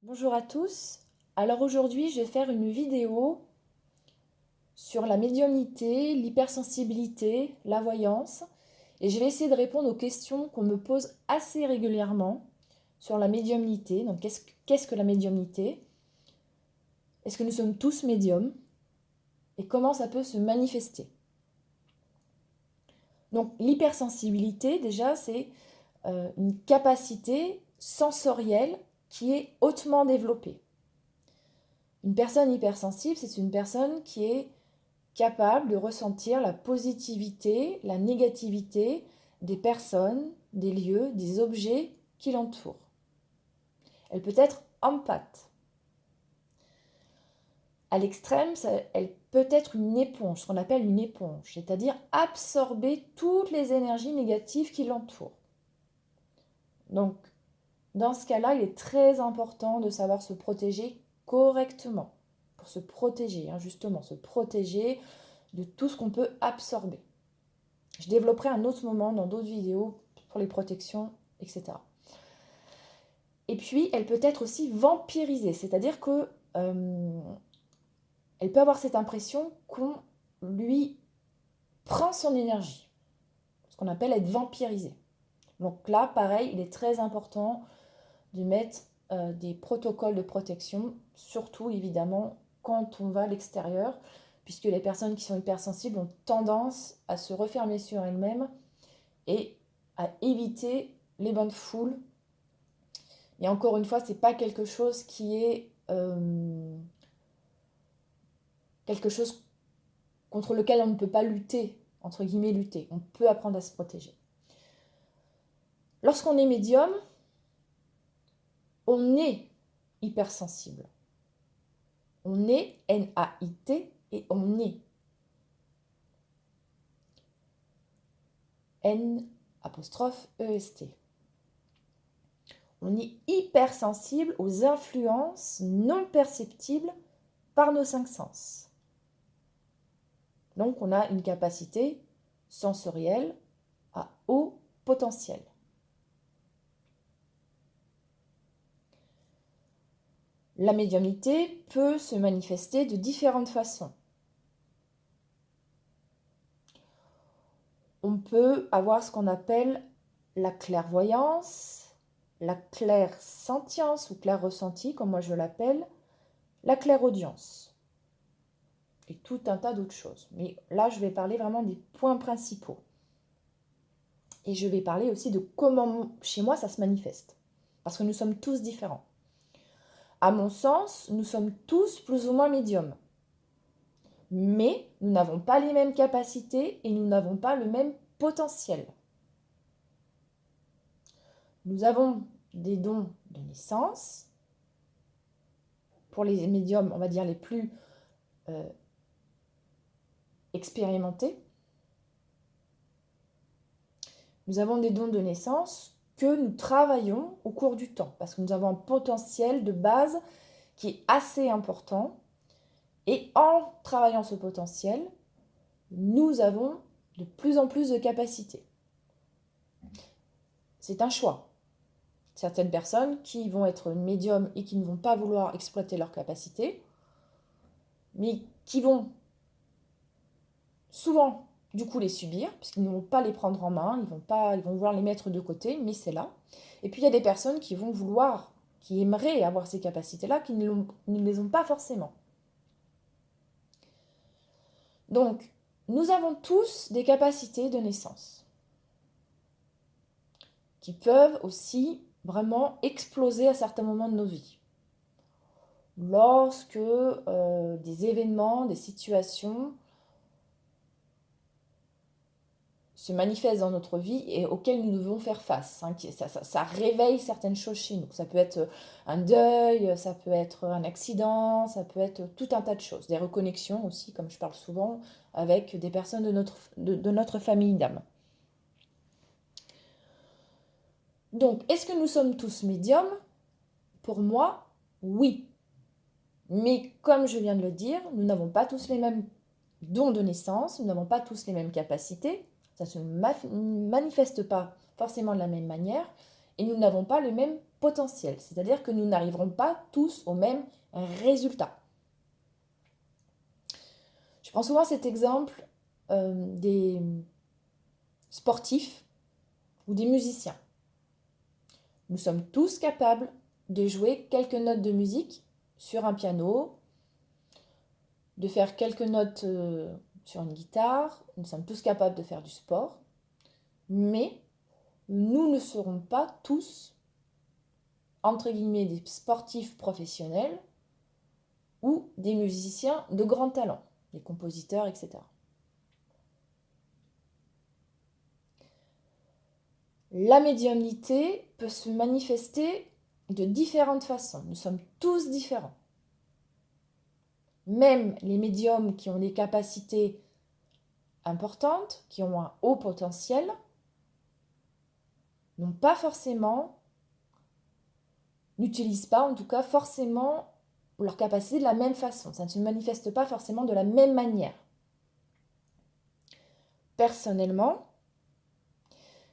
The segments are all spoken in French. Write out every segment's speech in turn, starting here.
Bonjour à tous. Alors aujourd'hui, je vais faire une vidéo sur la médiumnité, l'hypersensibilité, la voyance et je vais essayer de répondre aux questions qu'on me pose assez régulièrement sur la médiumnité. Donc qu'est-ce que la médiumnité? Est-ce que nous sommes tous médiums? Et comment ça peut se manifester? Donc l'hypersensibilité, déjà, c'est une capacité sensorielle qui est hautement développée. Une personne hypersensible, c'est une personne qui est capable de ressentir la positivité, la négativité des personnes, des lieux, des objets qui l'entourent. Elle peut être empathe. À l'extrême, elle peut être une éponge, ce qu'on appelle une éponge, c'est-à-dire absorber toutes les énergies négatives qui l'entourent. Donc, dans ce cas-là, il est très important de savoir se protéger correctement. Pour se protéger, justement, se protéger de tout ce qu'on peut absorber. Je développerai un autre moment dans d'autres vidéos pour les protections, etc. Et puis, elle peut être aussi vampirisée, c'est-à-dire que elle peut avoir cette impression qu'on lui prend son énergie, ce qu'on appelle être vampirisé. Donc là, pareil, il est très important de mettre des protocoles de protection, surtout évidemment quand on va à l'extérieur, puisque les personnes qui sont hypersensibles ont tendance à se refermer sur elles-mêmes et à éviter les bains de foule. Et encore une fois, ce n'est pas quelque chose qui est quelque chose contre lequel on ne peut pas lutter, entre guillemets lutter. On peut apprendre à se protéger. Lorsqu'on est médium, on est hypersensible. On est N-A-I-T et on est N-E-S-T. On est hypersensible aux influences non perceptibles par nos cinq sens. Donc on a une capacité sensorielle à haut potentiel. La médiumnité peut se manifester de différentes façons. On peut avoir ce qu'on appelle la clairvoyance, la clairsentience ou clair-ressenti, comme moi je l'appelle, la clairaudience et tout un tas d'autres choses. Mais là, je vais parler vraiment des points principaux. Et je vais parler aussi de comment chez moi ça se manifeste. Parce que nous sommes tous différents. À mon sens, nous sommes tous plus ou moins médiums. Mais nous n'avons pas les mêmes capacités et nous n'avons pas le même potentiel. Nous avons des dons de naissance. Pour les médiums, on va dire les plus expérimentés. Nous avons des dons de naissance que nous travaillons au cours du temps, parce que nous avons un potentiel de base qui est assez important. Et en travaillant ce potentiel, nous avons de plus en plus de capacités. C'est un choix. Certaines personnes qui vont être médiums et qui ne vont pas vouloir exploiter leurs capacités, mais qui vont souvent du coup les subir, puisqu'ils ne vont pas les prendre en main, ils vont vouloir les mettre de côté, mais c'est là. Et puis il y a des personnes qui vont vouloir, qui aimeraient avoir ces capacités-là, qui ne les ont pas forcément. Donc, nous avons tous des capacités de naissance qui peuvent aussi vraiment exploser à certains moments de nos vies. Lorsque des événements, des situations se manifestent dans notre vie et auxquelles nous devons faire face. Ça réveille certaines choses chez nous. Ça peut être un deuil, ça peut être un accident, ça peut être tout un tas de choses. Des reconnexions aussi, comme je parle souvent, avec des personnes de notre famille d'âme. Donc, est-ce que nous sommes tous médiums? Pour moi, oui. Mais comme je viens de le dire, nous n'avons pas tous les mêmes dons de naissance, nous n'avons pas tous les mêmes capacités, ça ne se manifeste pas forcément de la même manière, et nous n'avons pas le même potentiel, c'est-à-dire que nous n'arriverons pas tous au même résultat. Je prends souvent cet exemple des sportifs ou des musiciens. Nous sommes tous capables de jouer quelques notes de musique sur un piano, de faire quelques notes sur une guitare. Nous sommes tous capables de faire du sport, mais nous ne serons pas tous, entre guillemets, des sportifs professionnels ou des musiciens de grand talent, des compositeurs, etc. La médiumnité peut se manifester de différentes façons. Nous sommes tous différents. Même les médiums qui ont des capacités importantes, qui ont un haut potentiel, n'utilisent pas en tout cas forcément leur capacité de la même façon. Ça ne se manifeste pas forcément de la même manière. Personnellement,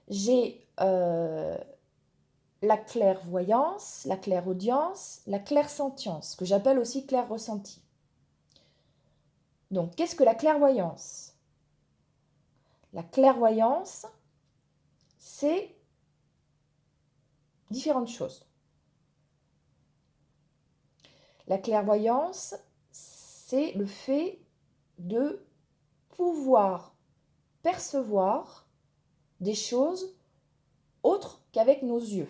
j'ai la clairvoyance, la clairaudience, la clairsentience, que j'appelle aussi clair-ressenti. Donc, qu'est-ce que la clairvoyance? La clairvoyance, c'est différentes choses. La clairvoyance, c'est le fait de pouvoir percevoir des choses autres qu'avec nos yeux.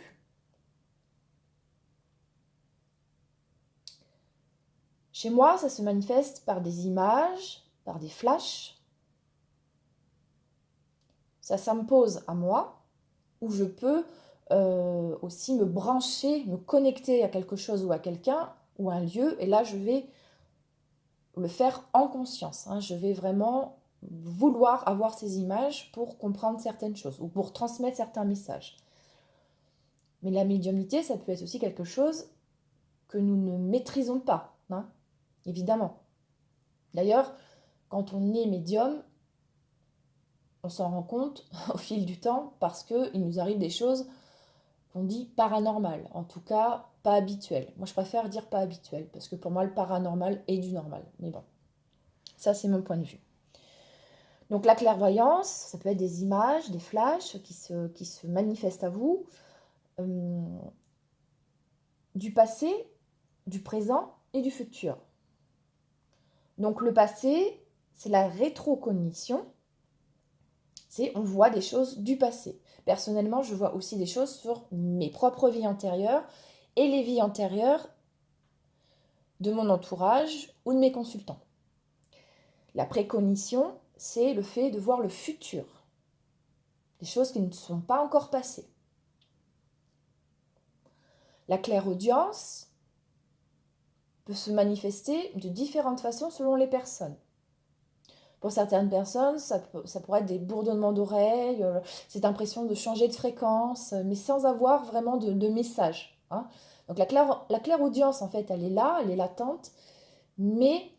Chez moi, ça se manifeste par des images, par des flashs. Ça s'impose à moi, où je peux aussi me brancher, me connecter à quelque chose ou à quelqu'un ou à un lieu, et là je vais le faire en conscience. Je vais vraiment vouloir avoir ces images pour comprendre certaines choses ou pour transmettre certains messages. Mais la médiumnité, ça peut être aussi quelque chose que nous ne maîtrisons pas, évidemment. D'ailleurs, quand on est médium, on s'en rend compte au fil du temps parce qu'il nous arrive des choses qu'on dit paranormales, en tout cas pas habituelles. Moi, je préfère dire pas habituelles parce que pour moi, le paranormal est du normal. Mais bon, ça, c'est mon point de vue. Donc la clairvoyance, ça peut être des images, des flashs qui se manifestent à vous, du passé, du présent et du futur. Donc le passé, c'est la rétrocognition, on voit des choses du passé. Personnellement, je vois aussi des choses sur mes propres vies antérieures et les vies antérieures de mon entourage ou de mes consultants. La précognition, c'est le fait de voir le futur, des choses qui ne sont pas encore passées. La clairaudience peut se manifester de différentes façons selon les personnes. Pour certaines personnes, ça pourrait être des bourdonnements d'oreilles, cette impression de changer de fréquence, mais sans avoir vraiment de message. Donc la clairaudience, en fait, elle est latente, mais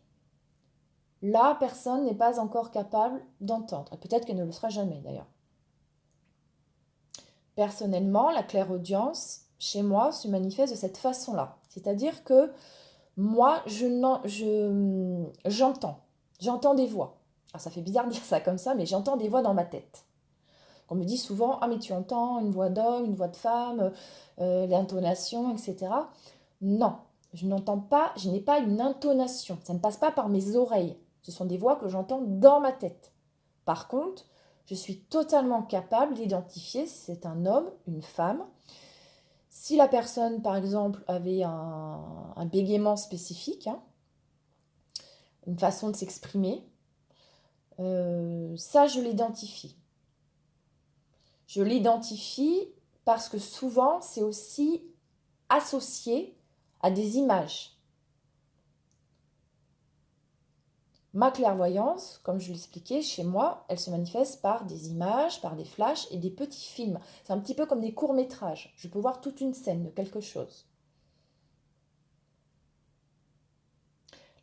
la personne n'est pas encore capable d'entendre. Et peut-être qu'elle ne le sera jamais, d'ailleurs. Personnellement, la clairaudience, chez moi, se manifeste de cette façon-là. C'est-à-dire que moi, j'entends des voix. Alors, ça fait bizarre de dire ça comme ça, mais j'entends des voix dans ma tête. On me dit souvent, ah mais tu entends une voix d'homme, une voix de femme, l'intonation, etc. Non, je n'entends pas, je n'ai pas une intonation. Ça ne passe pas par mes oreilles. Ce sont des voix que j'entends dans ma tête. Par contre, je suis totalement capable d'identifier si c'est un homme, une femme. Si la personne, par exemple, avait un bégaiement spécifique, une façon de s'exprimer, ça, je l'identifie. Je l'identifie parce que souvent, c'est aussi associé à des images. Ma clairvoyance, comme je l'expliquais, chez moi, elle se manifeste par des images, par des flashs et des petits films. C'est un petit peu comme des courts-métrages. Je peux voir toute une scène de quelque chose.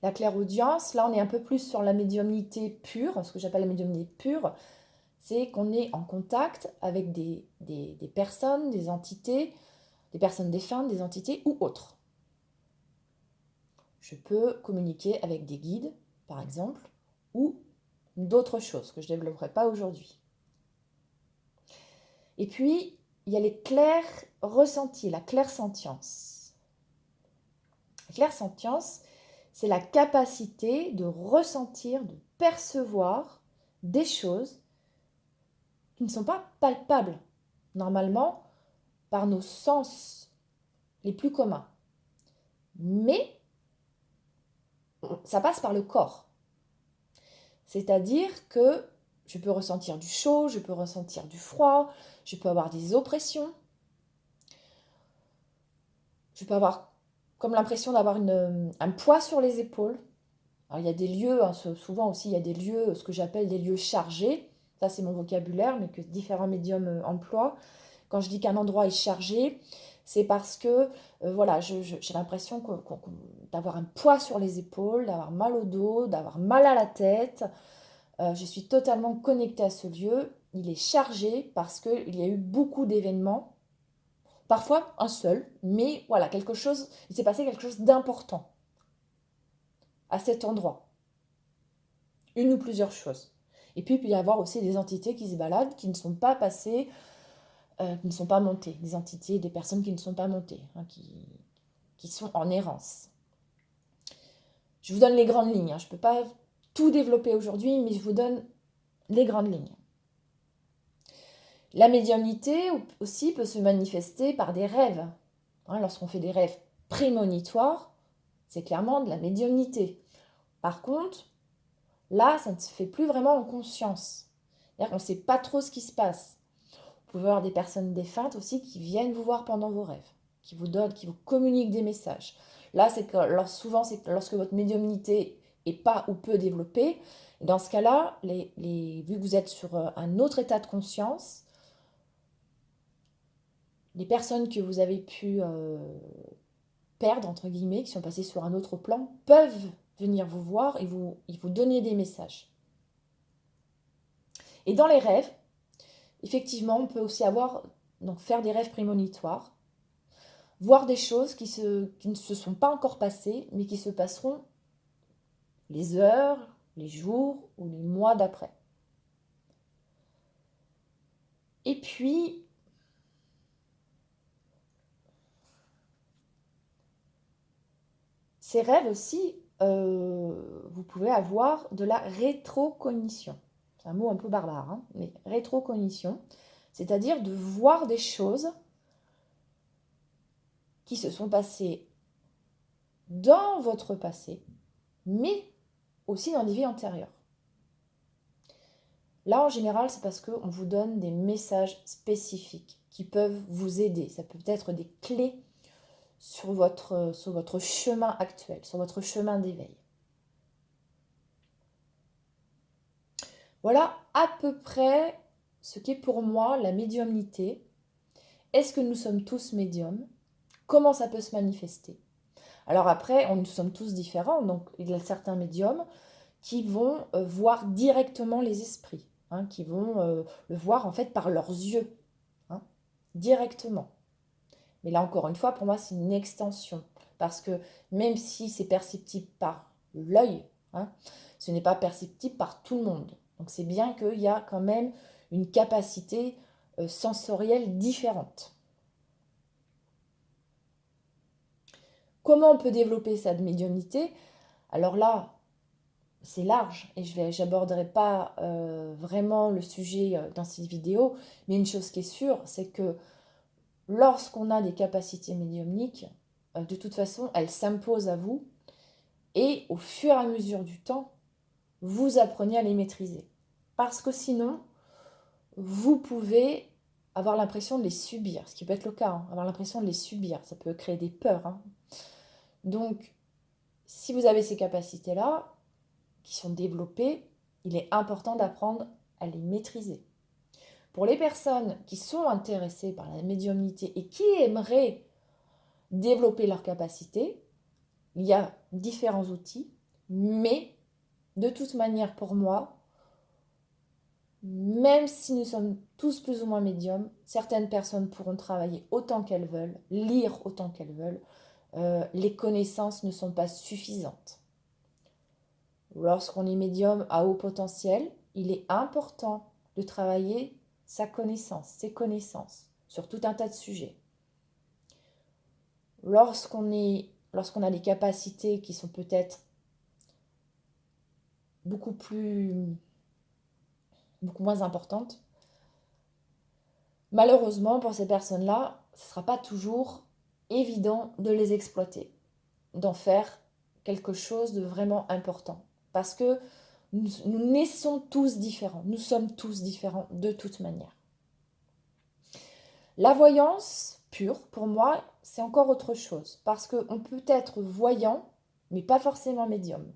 La clairaudience, là, on est un peu plus sur la médiumnité pure, ce que j'appelle la médiumnité pure. C'est qu'on est en contact avec des personnes, des entités, des personnes défuntes, des entités ou autres. Je peux communiquer avec des guides, par exemple, ou d'autres choses que je ne développerai pas aujourd'hui. Et puis, il y a les clairs ressentis, la clairsentience. La clairsentience, c'est la capacité de ressentir, de percevoir des choses qui ne sont pas palpables, normalement, par nos sens les plus communs. Mais ça passe par le corps. C'est-à-dire que je peux ressentir du chaud, je peux ressentir du froid, je peux avoir des oppressions, je peux avoir comme l'impression d'avoir un poids sur les épaules. Alors, il y a des lieux, hein, souvent aussi il y a des lieux, ce que j'appelle des lieux chargés. Ça c'est mon vocabulaire, mais que différents médiums emploient. Quand je dis qu'un endroit est chargé, c'est parce que voilà, j'ai l'impression d'avoir un poids sur les épaules, d'avoir mal au dos, d'avoir mal à la tête. Je suis totalement connectée à ce lieu. Il est chargé parce qu'il y a eu beaucoup d'événements. Parfois un seul, mais voilà, il s'est passé quelque chose d'important à cet endroit. Une ou plusieurs choses. Et puis il peut y avoir aussi des entités qui se baladent, qui ne sont pas passées, qui ne sont pas montées. Des entités, des personnes qui ne sont pas montées, hein, qui sont en errance. Je vous donne les grandes lignes. Hein. Je ne peux pas tout développer aujourd'hui, mais je vous donne les grandes lignes. La médiumnité aussi peut se manifester par des rêves. Hein, lorsqu'on fait des rêves prémonitoires, c'est clairement de la médiumnité. Par contre, là, ça ne se fait plus vraiment en conscience. C'est-à-dire qu'on ne sait pas trop ce qui se passe. Vous pouvez avoir des personnes défuntes aussi qui viennent vous voir pendant vos rêves, qui vous communiquent des messages. Là, souvent, c'est lorsque votre médiumnité est pas ou peu développée. Et dans ce cas-là, vu que vous êtes sur un autre état de conscience, les personnes que vous avez pu perdre, entre guillemets, qui sont passées sur un autre plan, peuvent venir vous voir et vous donner des messages. Et dans les rêves, effectivement, on peut aussi faire des rêves prémonitoires, voir des choses qui ne se sont pas encore passées, mais qui se passeront les heures, les jours ou les mois d'après. Et puis, ces rêves aussi, vous pouvez avoir de la rétrocognition. C'est un mot un peu barbare, hein, mais rétrocognition, c'est-à-dire de voir des choses qui se sont passées dans votre passé, mais aussi dans des vies antérieures. Là, en général, c'est parce qu'on vous donne des messages spécifiques qui peuvent vous aider. Ça peut être des clés sur votre chemin actuel, sur votre chemin d'éveil. Voilà à peu près ce qu'est pour moi la médiumnité. Est-ce que nous sommes tous médiums? Comment ça peut se manifester? Alors après, nous sommes tous différents, donc il y a certains médiums qui vont voir directement les esprits, hein, qui vont le voir en fait par leurs yeux, hein, directement. Mais là encore une fois, pour moi, c'est une extension, parce que même si c'est perceptible par l'œil, hein, ce n'est pas perceptible par tout le monde. Donc c'est bien qu'il y a quand même une capacité sensorielle différente. Comment on peut développer cette médiumnité? Alors là, c'est large et j'aborderai pas vraiment le sujet dans cette vidéo, mais une chose qui est sûre, c'est que lorsqu'on a des capacités médiumniques, de toute façon, elles s'imposent à vous et au fur et à mesure du temps, vous apprenez à les maîtriser. Parce que sinon, vous pouvez avoir l'impression de les subir, ce qui peut être le cas, hein, avoir l'impression de les subir, ça peut créer des peurs. Hein. Donc, si vous avez ces capacités-là, qui sont développées, il est important d'apprendre à les maîtriser. Pour les personnes qui sont intéressées par la médiumnité et qui aimeraient développer leurs capacités, il y a différents outils, mais de toute manière, pour moi, même si nous sommes tous plus ou moins médiums, certaines personnes pourront travailler autant qu'elles veulent, lire autant qu'elles veulent. Les connaissances ne sont pas suffisantes. Lorsqu'on est médium à haut potentiel, il est important de travailler sa connaissance, ses connaissances, sur tout un tas de sujets. Lorsqu'on a des capacités qui sont peut-être beaucoup moins importantes, malheureusement pour ces personnes-là, ce ne sera pas toujours évident de les exploiter, d'en faire quelque chose de vraiment important. Parce que nous naissons tous différents, nous sommes tous différents de toute manière. La voyance pure, pour moi, c'est encore autre chose. Parce qu'on peut être voyant, mais pas forcément médium.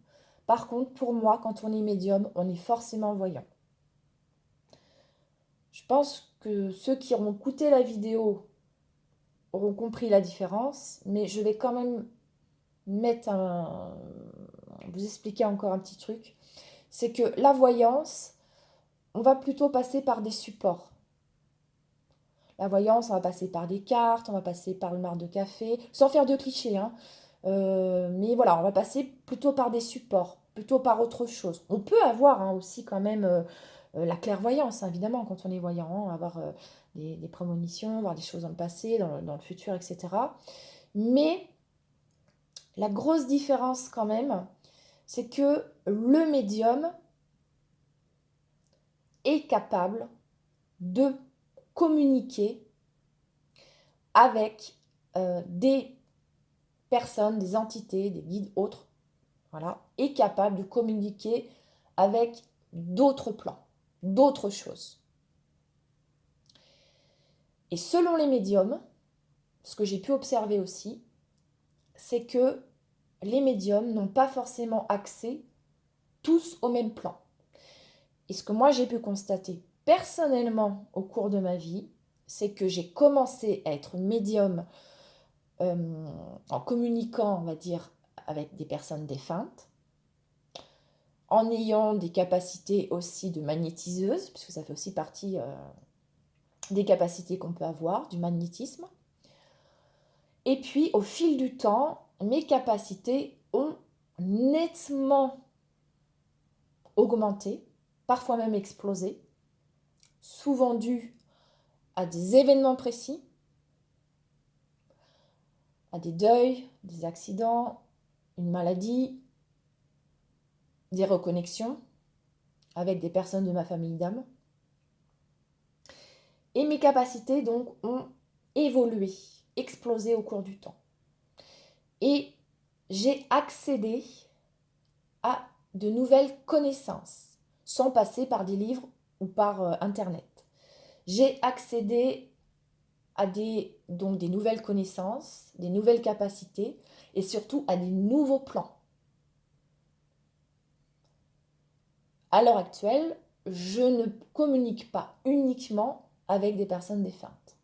Par contre, pour moi, quand on est médium, on est forcément voyant. Je pense que ceux qui auront écouté la vidéo auront compris la différence, mais je vais quand même vous expliquer encore un petit truc. C'est que la voyance, on va plutôt passer par des supports. La voyance, on va passer par des cartes, on va passer par le marc de café, sans faire de clichés, hein. Mais voilà, on va passer plutôt par des supports, plutôt par autre chose. On peut avoir aussi quand même la clairvoyance, hein, évidemment, quand on est voyant, on va avoir des prémonitions, voir des choses dans le passé, dans le futur, etc. Mais la grosse différence quand même, c'est que le médium est capable de communiquer avec des personnes, des entités, des guides autres, voilà, est capable de communiquer avec d'autres plans, d'autres choses. Et selon les médiums, ce que j'ai pu observer aussi, c'est que les médiums n'ont pas forcément accès tous au même plan. Et ce que moi j'ai pu constater personnellement au cours de ma vie, c'est que j'ai commencé à être médium en communiquant, on va dire, avec des personnes défuntes, en ayant des capacités aussi de magnétiseuse, puisque ça fait aussi partie des capacités qu'on peut avoir, du magnétisme. Et puis, au fil du temps, mes capacités ont nettement augmenté, parfois même explosé, souvent dû à des événements précis, à des deuils, des accidents, une maladie, des reconnexions avec des personnes de ma famille d'âme. Et mes capacités donc ont évolué, explosé au cours du temps. Et j'ai accédé à de nouvelles connaissances, sans passer par des livres ou par Internet. J'ai accédé à des nouvelles connaissances, des nouvelles capacités et surtout à des nouveaux plans. À l'heure actuelle, je ne communique pas uniquement avec des personnes défuntes.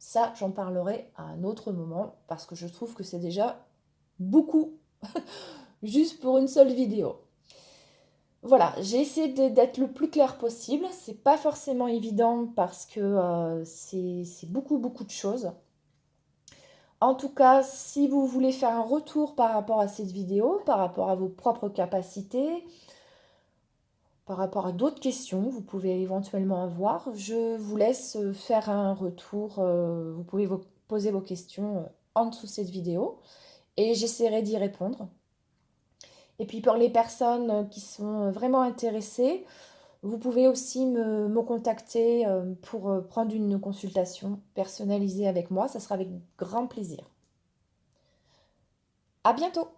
Ça, j'en parlerai à un autre moment parce que je trouve que c'est déjà beaucoup juste pour une seule vidéo. Voilà, j'ai essayé d'être le plus clair possible. C'est pas forcément évident parce que c'est beaucoup de choses. En tout cas, si vous voulez faire un retour par rapport à cette vidéo, par rapport à vos propres capacités, par rapport à d'autres questions que vous pouvez éventuellement avoir, je vous laisse faire un retour. Vous pouvez poser vos questions en dessous de cette vidéo et j'essaierai d'y répondre. Et puis pour les personnes qui sont vraiment intéressées, vous pouvez aussi me contacter pour prendre une consultation personnalisée avec moi. Ça sera avec grand plaisir. À bientôt!